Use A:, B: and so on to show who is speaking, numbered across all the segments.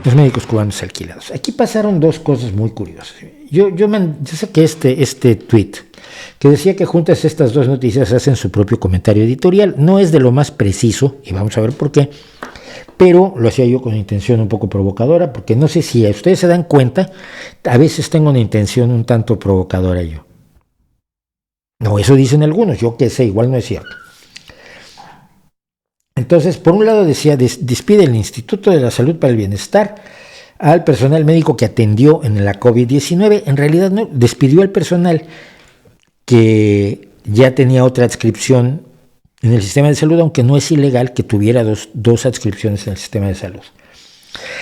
A: Los médicos cubanos alquilados. Aquí pasaron dos cosas muy curiosas. Yo saqué este tweet que decía que juntas estas dos noticias hacen su propio comentario editorial. No es de lo más preciso, y vamos a ver por qué, pero lo hacía yo con intención un poco provocadora, porque no sé si ustedes se dan cuenta, a veces tengo una intención un tanto provocadora yo. No, eso dicen algunos, yo qué sé, igual no es cierto. Entonces, por un lado decía, despide el Instituto de la Salud para el Bienestar al personal médico que atendió en la COVID-19. En realidad no, despidió al personal que ya tenía otra adscripción en el sistema de salud, aunque no es ilegal que tuviera dos adscripciones en el sistema de salud.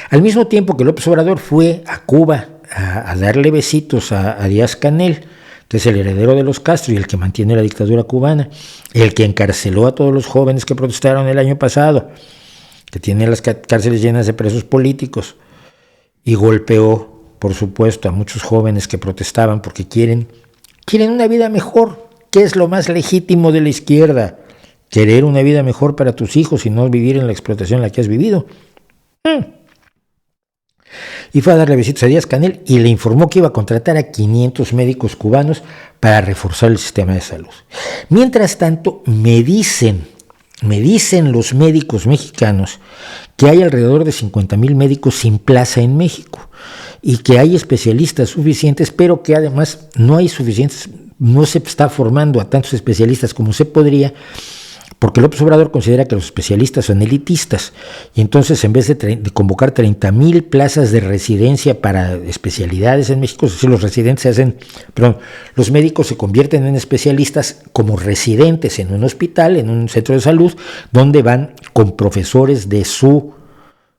A: Al mismo tiempo que López Obrador fue a Cuba a darle besitos a Díaz-Canel, que es el heredero de los Castro y el que mantiene la dictadura cubana, el que encarceló a todos los jóvenes que protestaron el año pasado, que tiene las cárceles llenas de presos políticos, y golpeó, por supuesto, a muchos jóvenes que protestaban porque quieren una vida mejor, que es lo más legítimo de la izquierda, querer una vida mejor para tus hijos y no vivir en la explotación en la que has vivido. Y fue a darle besitos a Díaz-Canel y le informó que iba a contratar a 500 médicos cubanos para reforzar el sistema de salud. Mientras tanto, me dicen los médicos mexicanos que hay alrededor de 50,000 médicos sin plaza en México y que hay especialistas suficientes, pero que además no hay suficientes, no se está formando a tantos especialistas como se podría, porque López Obrador considera que los especialistas son elitistas, y entonces en vez de convocar 30,000 plazas de residencia para especialidades en México, es decir, los médicos se convierten en especialistas como residentes en un hospital, en un centro de salud, donde van con profesores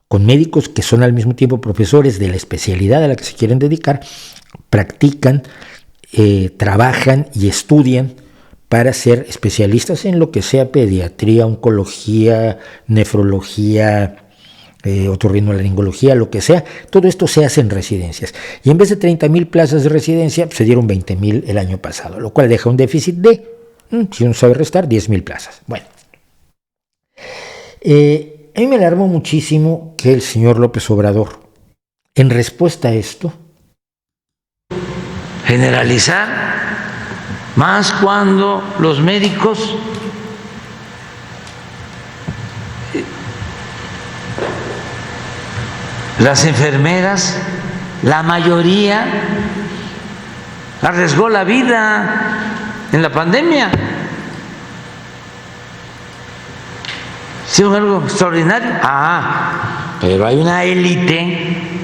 A: con médicos que son al mismo tiempo profesores de la especialidad a la que se quieren dedicar, practican, trabajan y estudian para ser especialistas en lo que sea pediatría, oncología, nefrología, otorrinolaringología, lo que sea. Todo esto se hace en residencias. Y en vez de 30,000 plazas de residencia, se dieron 20,000 el año pasado, lo cual deja un déficit de, si uno sabe restar, 10,000 plazas. Bueno, a mí me alarmó muchísimo que el señor López Obrador, en respuesta a esto,
B: generalizar, más cuando los médicos las enfermeras, la mayoría arriesgó la vida en la pandemia. ¿Hicieron algo extraordinario? Pero hay una élite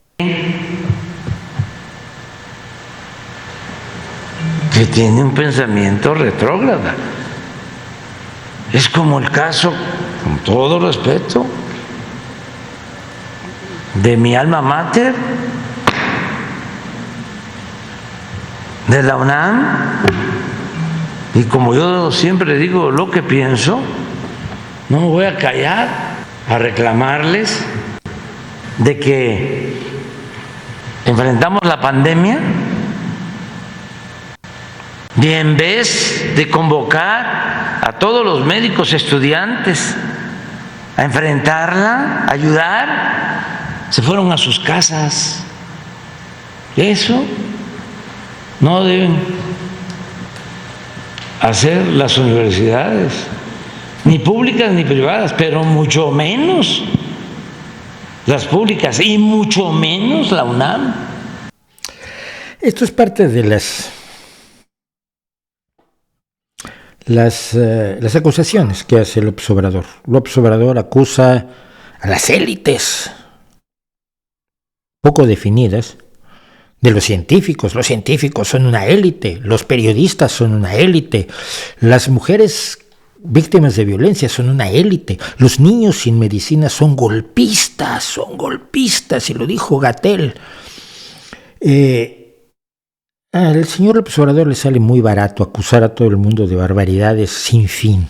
B: que tiene un pensamiento retrógrada. Es como el caso, con todo respeto, de mi alma mater, de la UNAM, y como yo siempre digo lo que pienso, no me voy a callar a reclamarles de que enfrentamos la pandemia. Y en vez de convocar a todos los médicos estudiantes a enfrentarla, a ayudar, se fueron a sus casas. Eso no deben hacer las universidades, ni públicas ni privadas, pero mucho menos las públicas y mucho menos la UNAM.
A: Esto es parte de las acusaciones que hace López Obrador. López Obrador acusa a las élites poco definidas de los científicos. Los científicos son una élite, los periodistas son una élite, las mujeres víctimas de violencia son una élite, los niños sin medicina son golpistas, y lo dijo Gatell. Al señor López Obrador le sale muy barato acusar a todo el mundo de barbaridades sin fin.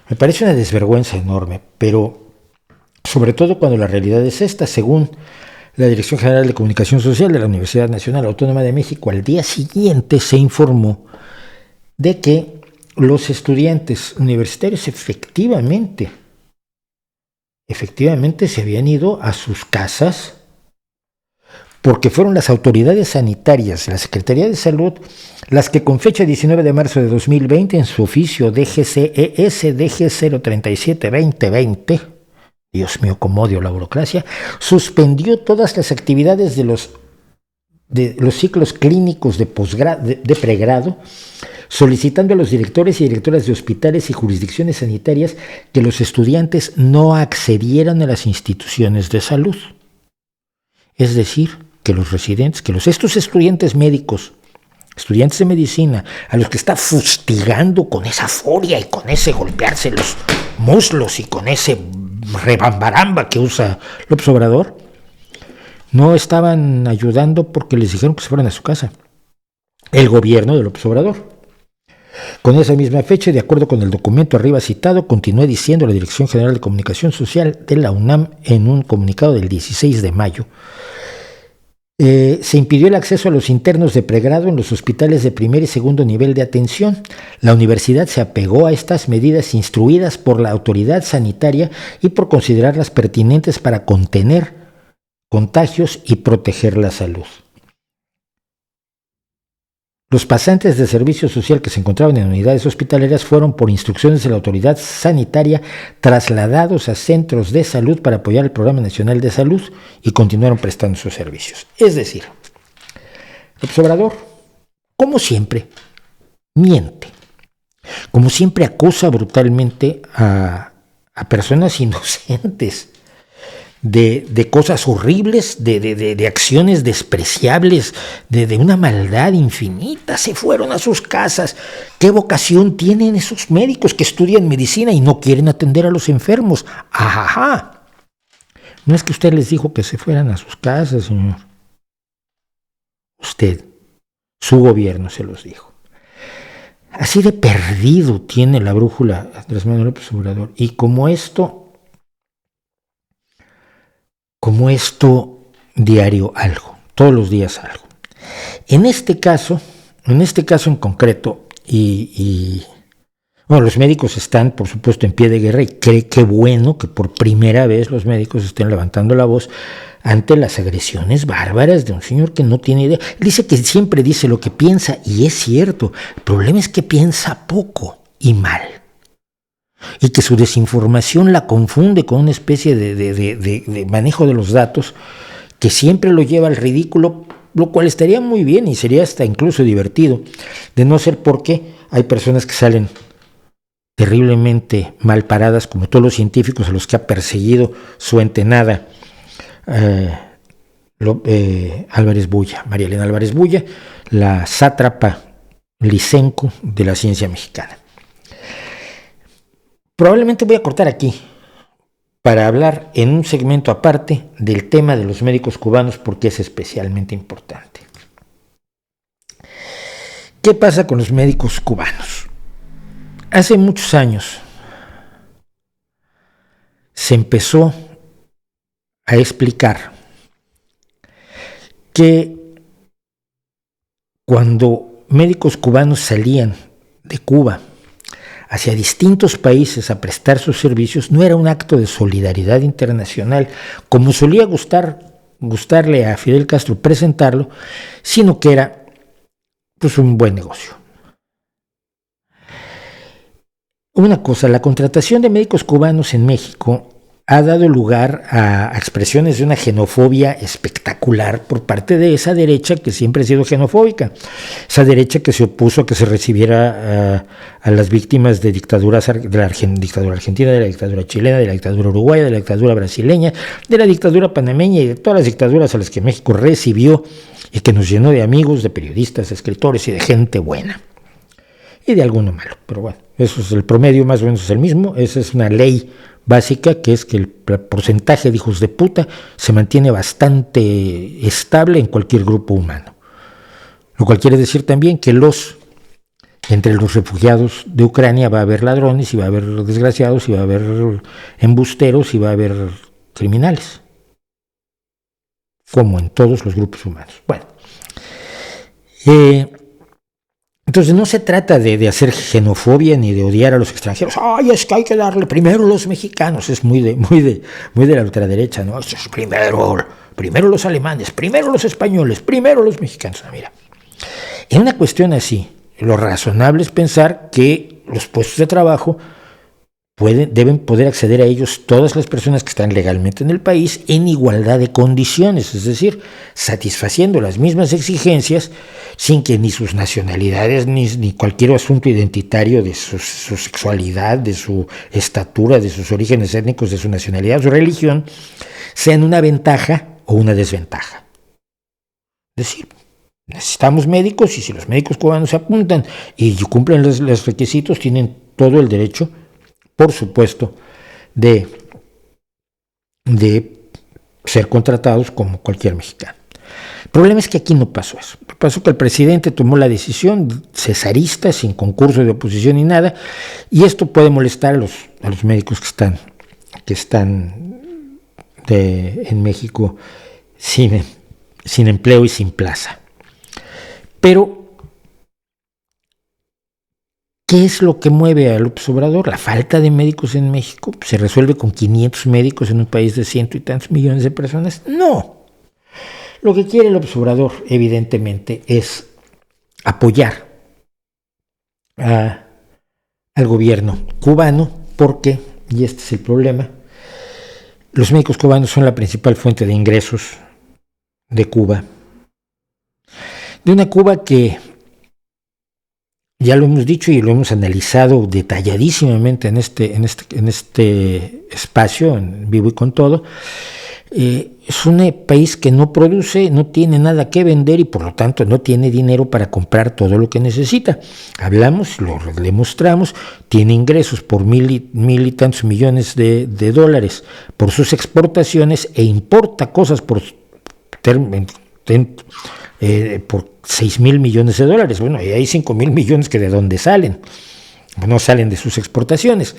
A: Me parece una desvergüenza enorme, pero sobre todo cuando la realidad es esta. Según la Dirección General de Comunicación Social de la Universidad Nacional Autónoma de México, al día siguiente se informó de que los estudiantes universitarios efectivamente se habían ido a sus casas porque fueron las autoridades sanitarias, la Secretaría de Salud, las que con fecha 19 de marzo de 2020, en su oficio DGCES-DG 037-2020, Dios mío, cómo odio la burocracia, suspendió todas las actividades de los ciclos clínicos de pregrado, solicitando a los directores y directoras de hospitales y jurisdicciones sanitarias que los estudiantes no accedieran a las instituciones de salud. Es decir, que los residentes, estos estudiantes médicos, estudiantes de medicina, a los que está fustigando con esa furia y con ese golpearse los muslos y con ese rebambaramba que usa López Obrador, no estaban ayudando porque les dijeron que se fueran a su casa. El gobierno de López Obrador. Con esa misma fecha, de acuerdo con el documento arriba citado, continúa diciendo la Dirección General de Comunicación Social de la UNAM en un comunicado del 16 de mayo, se impidió el acceso a los internos de pregrado en los hospitales de primer y segundo nivel de atención. La universidad se apegó a estas medidas instruidas por la autoridad sanitaria y por considerarlas pertinentes para contener contagios y proteger la salud. Los pasantes de servicio social que se encontraban en unidades hospitalarias fueron, por instrucciones de la autoridad sanitaria, trasladados a centros de salud para apoyar el Programa Nacional de Salud y continuaron prestando sus servicios. Es decir, López Obrador, como siempre, miente. Como siempre, acusa brutalmente a personas inocentes de cosas horribles, de acciones despreciables, de una maldad infinita. Se fueron a sus casas. ¿Qué vocación tienen esos médicos que estudian medicina y no quieren atender a los enfermos? ¡Ajá! No es que usted les dijo que se fueran a sus casas, señor. Usted, su gobierno se los dijo. Así de perdido tiene la brújula Andrés Manuel López Obrador. Y como esto diario algo, todos los días algo. En este caso en concreto, bueno, los médicos están, por supuesto, en pie de guerra y qué bueno que por primera vez los médicos estén levantando la voz ante las agresiones bárbaras de un señor que no tiene idea. Dice que siempre dice lo que piensa y es cierto. El problema es que piensa poco y mal. Y que su desinformación la confunde con una especie de manejo de los datos que siempre lo lleva al ridículo, lo cual estaría muy bien y sería hasta incluso divertido, de no ser porque hay personas que salen terriblemente mal paradas, como todos los científicos a los que ha perseguido su entenada Álvarez Bulla, María Elena Álvarez Bulla, la sátrapa Lysenko de la ciencia mexicana. Probablemente voy a cortar aquí para hablar en un segmento aparte del tema de los médicos cubanos porque es especialmente importante. ¿Qué pasa con los médicos cubanos? Hace muchos años se empezó a explicar que cuando médicos cubanos salían de Cuba hacia distintos países a prestar sus servicios, no era un acto de solidaridad internacional, como solía gustarle a Fidel Castro presentarlo, sino que era pues un buen negocio. Una cosa, la contratación de médicos cubanos en México ha dado lugar a expresiones de una xenofobia espectacular por parte de esa derecha que siempre ha sido xenofóbica, esa derecha que se opuso a que se recibiera a las víctimas de dictaduras, de la dictadura argentina, de la dictadura chilena, de la dictadura uruguaya, de la dictadura brasileña, de la dictadura panameña y de todas las dictaduras a las que México recibió y que nos llenó de amigos, de periodistas, de escritores y de gente buena. Y de alguno malo, pero bueno, eso es el promedio, más o menos es el mismo. Esa es una ley básica, que es que el porcentaje de hijos de puta se mantiene bastante estable en cualquier grupo humano. Lo cual quiere decir también que entre los refugiados de Ucrania va a haber ladrones, y va a haber desgraciados, y va a haber embusteros, y va a haber criminales, como en todos los grupos humanos. Bueno, entonces no se trata de hacer xenofobia ni de odiar a los extranjeros. ¡Ay, es que hay que darle primero a los mexicanos! Es muy de la ultraderecha, ¿no? Eso es primero primero los alemanes, primero los españoles, primero los mexicanos. No, mira, en una cuestión así, lo razonable es pensar que los puestos de trabajo deben poder acceder a ellos todas las personas que están legalmente en el país en igualdad de condiciones, es decir, satisfaciendo las mismas exigencias sin que ni sus nacionalidades ni cualquier asunto identitario de su sexualidad, de su estatura, de sus orígenes étnicos, de su nacionalidad, su religión, sean una ventaja o una desventaja. Es decir, necesitamos médicos y si los médicos cubanos se apuntan y cumplen los requisitos, tienen todo el derecho, por supuesto, de ser contratados como cualquier mexicano. El problema es que aquí no pasó eso. Pasó que el presidente tomó la decisión cesarista, sin concurso de oposición ni nada, y esto puede molestar a los médicos que están en México sin empleo y sin plaza. Pero ¿qué es lo que mueve a López Obrador? La falta de médicos en México. ¿Se resuelve con 500 médicos en un país de 100 y tantos millones de personas? No. Lo que quiere López Obrador, evidentemente, es apoyar al gobierno cubano porque, y este es el problema, los médicos cubanos son la principal fuente de ingresos de Cuba. De una Cuba que, ya lo hemos dicho y lo hemos analizado detalladísimamente en este espacio, en vivo y con todo, es un país que no produce, no tiene nada que vender y por lo tanto no tiene dinero para comprar todo lo que necesita. Hablamos, lo demostramos, tiene ingresos por mil y tantos millones de dólares por sus exportaciones e importa cosas por 6,000 millones de dólares. Bueno, y hay 5,000 millones que de dónde salen, no salen de sus exportaciones.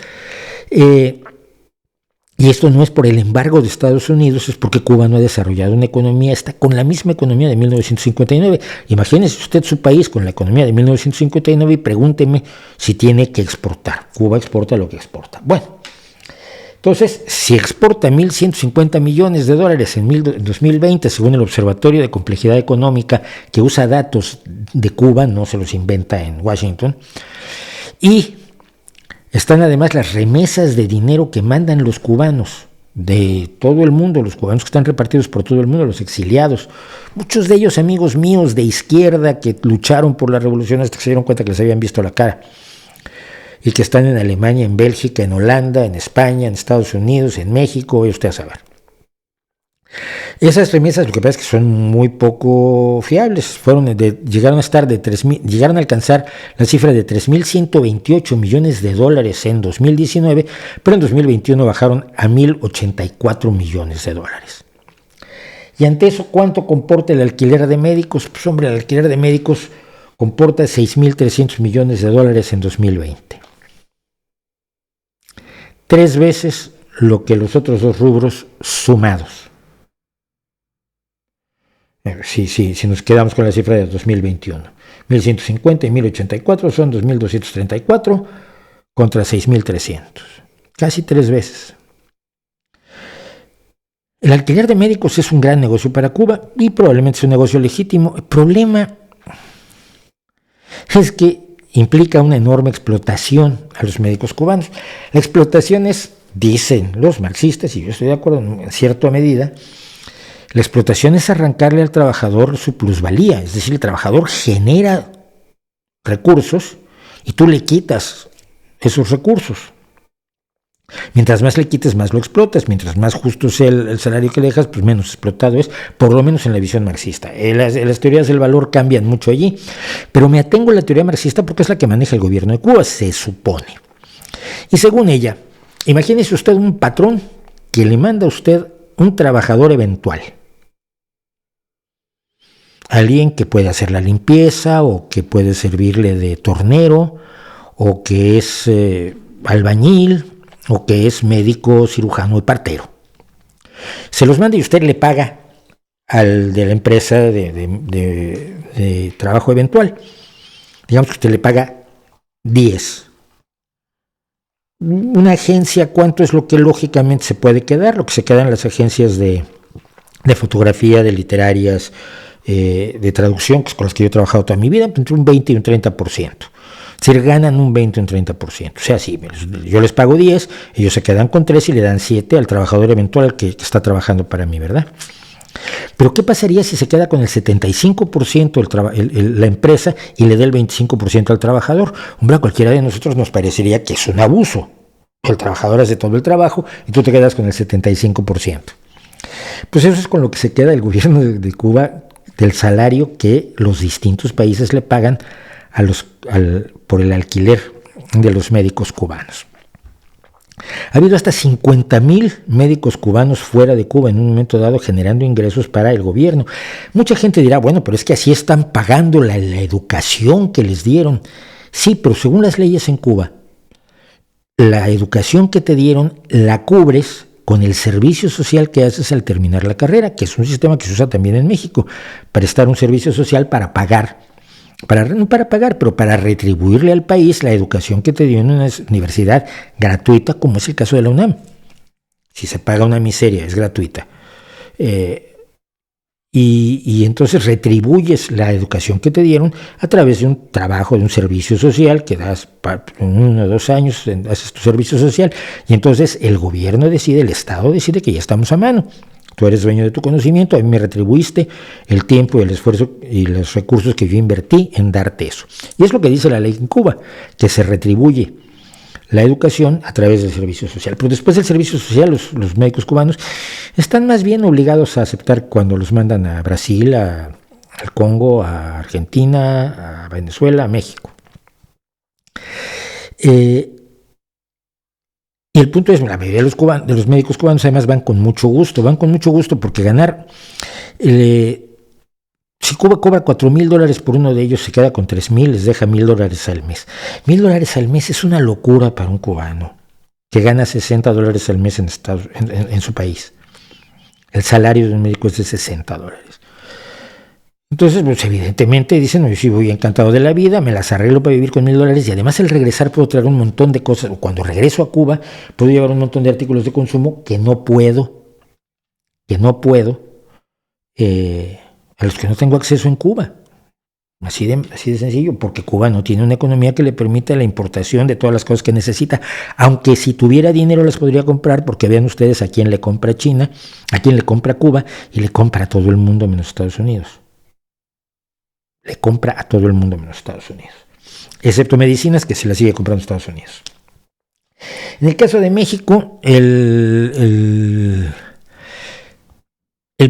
A: Y esto no es por el embargo de Estados Unidos, es porque Cuba no ha desarrollado una economía, está con la misma economía de 1959. Imagínese usted su país con la economía de 1959 y pregúnteme si tiene que exportar. Cuba exporta lo que exporta. Bueno, entonces, si exporta 1.150 millones de dólares en 2020, según el Observatorio de Complejidad Económica, que usa datos de Cuba, no se los inventa en Washington, y están además las remesas de dinero que mandan los cubanos de todo el mundo, los cubanos que están repartidos por todo el mundo, los exiliados, muchos de ellos amigos míos de izquierda que lucharon por la revolución hasta que se dieron cuenta que les habían visto la cara, y que están en Alemania, en Bélgica, en Holanda, en España, en Estados Unidos, en México, vaya usted a saber. Esas remesas, lo que pasa es que son muy poco fiables. Llegaron a alcanzar la cifra de 3.128 millones de dólares en 2019, pero en 2021 bajaron a 1.084 millones de dólares. Y ante eso, ¿cuánto comporta el alquiler de médicos? Pues hombre, el alquiler de médicos comporta 6.300 millones de dólares en 2020. 3 veces lo que los otros dos rubros sumados. Si nos quedamos con la cifra de 2021. 1.150 y 1.084 son 2.234 contra 6.300. Casi 3 veces. El alquiler de médicos es un gran negocio para Cuba y probablemente es un negocio legítimo. El problema es que implica una enorme explotación a los médicos cubanos. La explotación es, dicen los marxistas, y yo estoy de acuerdo en cierta medida, la explotación es arrancarle al trabajador su plusvalía, es decir, el trabajador genera recursos y tú le quitas esos recursos. Mientras más le quites, más lo explotas. Mientras más justo sea el salario que le dejas, pues menos explotado es, por lo menos en la visión marxista. Las teorías del valor cambian mucho allí, pero me atengo a la teoría marxista porque es la que maneja el gobierno de Cuba, se supone. Y según ella, imagínese usted un patrón que le manda a usted un trabajador eventual. Alguien que puede hacer la limpieza o que puede servirle de tornero o que es albañil o que es médico, cirujano y partero. Se los manda y usted le paga al de la empresa de trabajo eventual. Digamos que usted le paga 10. Una agencia, ¿cuánto es lo que lógicamente se puede quedar? Lo que se quedan las agencias de de fotografía, de literarias, de traducción, que es con las que yo he trabajado toda mi vida, entre un 20 y un 30%. Es decir, ganan un 20 o un 30%. O sea, sí, yo les pago 10, ellos se quedan con 3 y le dan 7 al trabajador eventual que está trabajando para mí, ¿verdad? Pero ¿qué pasaría si se queda con el 75% la empresa y le da el 25% al trabajador? Hombre, a cualquiera de nosotros nos parecería que es un abuso. El trabajador hace todo el trabajo y tú te quedas con el 75%. Pues eso es con lo que se queda el gobierno de Cuba, del salario que los distintos países le pagan por el alquiler de los médicos cubanos. Ha habido hasta 50,000 médicos cubanos fuera de Cuba en un momento dado generando ingresos para el gobierno. Mucha gente dirá, bueno, pero es que así están pagando la educación que les dieron. Sí, pero según las leyes en Cuba, la educación que te dieron la cubres con el servicio social que haces al terminar la carrera, que es un sistema que se usa también en México, prestar un servicio social para pagar. No para pagar, pero para retribuirle al país la educación que te dio en una universidad gratuita, como es el caso de la UNAM. Si se paga una miseria, es gratuita. Y entonces retribuyes la educación que te dieron a través de un trabajo, de un servicio social que das en 1 o 2 años, haces tu servicio social, y entonces el gobierno decide, el Estado decide que ya estamos a mano. Tú eres dueño de tu conocimiento, a mí me retribuiste el tiempo y el esfuerzo y los recursos que yo invertí en darte eso. Y es lo que dice la ley en Cuba, que se retribuye la educación a través del servicio social. Pero después del servicio social, los médicos cubanos están más bien obligados a aceptar cuando los mandan a Brasil, al Congo, a Argentina, a Venezuela, a México. Y el punto es, la mayoría de los médicos cubanos además van con mucho gusto porque ganar, si Cuba cobra $4,000 por uno de ellos, se queda con 3,000, les deja $1,000 al mes. $1,000 al mes es una locura para un cubano que gana $60 al mes en su país. El salario de un médico es de $60. Entonces, pues evidentemente dicen, yo sí voy encantado de la vida, me las arreglo para vivir con $1,000 y además al regresar puedo traer un montón de cosas. Cuando regreso a Cuba puedo llevar un montón de artículos de consumo que no puedo, a los que no tengo acceso en Cuba. Así de sencillo, porque Cuba no tiene una economía que le permita la importación de todas las cosas que necesita, aunque si tuviera dinero las podría comprar, porque vean ustedes a quién le compra China, a quién le compra Cuba y le compra a todo el mundo menos Estados Unidos. Le compra a todo el mundo menos Estados Unidos, excepto medicinas que se las sigue comprando Estados Unidos. En el caso de México, el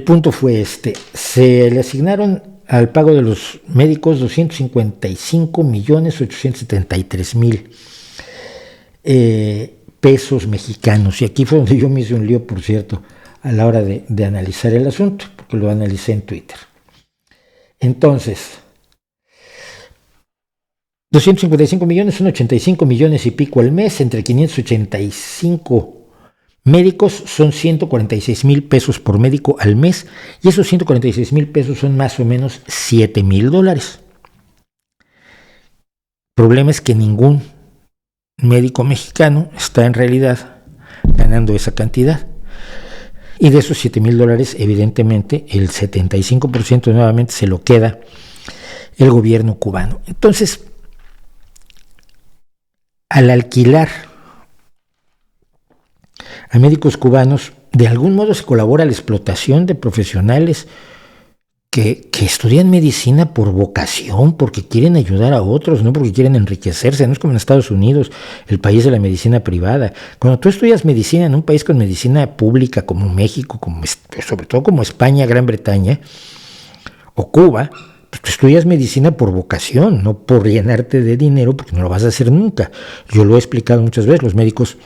A: punto fue se le asignaron al pago de los médicos 255,873,000 pesos mexicanos, y aquí fue donde yo me hice un lío, por cierto, a la hora de analizar el asunto, porque lo analicé en Twitter. Entonces, 255 millones son 85 millones y pico al mes, entre 585 médicos son 146,000 pesos por médico al mes, y esos 146,000 pesos son más o menos $7,000. El problema es que ningún médico mexicano está en realidad ganando esa cantidad. Y de esos $7,000, evidentemente, el 75% nuevamente se lo queda el gobierno cubano. Entonces, al alquilar a médicos cubanos, de algún modo se colabora a la explotación de profesionales que estudian medicina por vocación, porque quieren ayudar a otros, no porque quieren enriquecerse. No es como en Estados Unidos, el país de la medicina privada. Cuando tú estudias medicina en un país con medicina pública como México, sobre todo como España, Gran Bretaña o Cuba, pues tú estudias medicina por vocación, no por llenarte de dinero, porque no lo vas a hacer nunca. Yo lo he explicado muchas veces, los médicos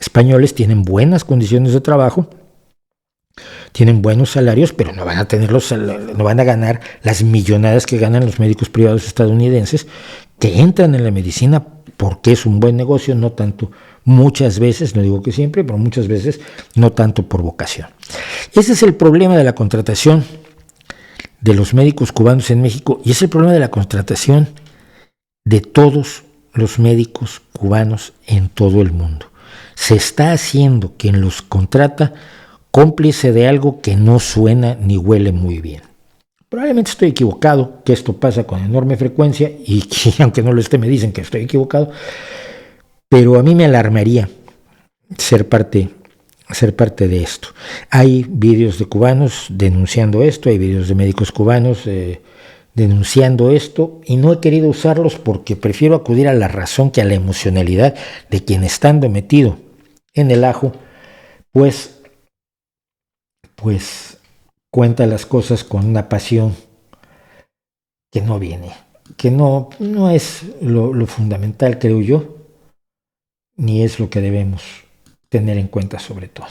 A: españoles tienen buenas condiciones de trabajo, tienen buenos salarios, pero no van a ganar las millonadas que ganan los médicos privados estadounidenses, que entran en la medicina porque es un buen negocio, no tanto, muchas veces, no digo que siempre, pero muchas veces no tanto por vocación. Ese es el problema de la contratación de los médicos cubanos en México, y es el problema de la contratación de todos los médicos cubanos en todo el mundo. Se está haciendo quien los contrata cómplice de algo que no suena ni huele muy bien. Probablemente estoy equivocado, que esto pasa con enorme frecuencia y que aunque no lo esté me dicen que estoy equivocado, pero a mí me alarmaría ser parte de esto. Hay vídeos de cubanos denunciando esto, hay vídeos de médicos cubanos denunciando esto, y no he querido usarlos porque prefiero acudir a la razón que a la emocionalidad de quien, estando metido en el ajo, pues cuenta las cosas con una pasión que no viene, que no es lo fundamental, creo yo, ni es lo que debemos tener en cuenta sobre todo.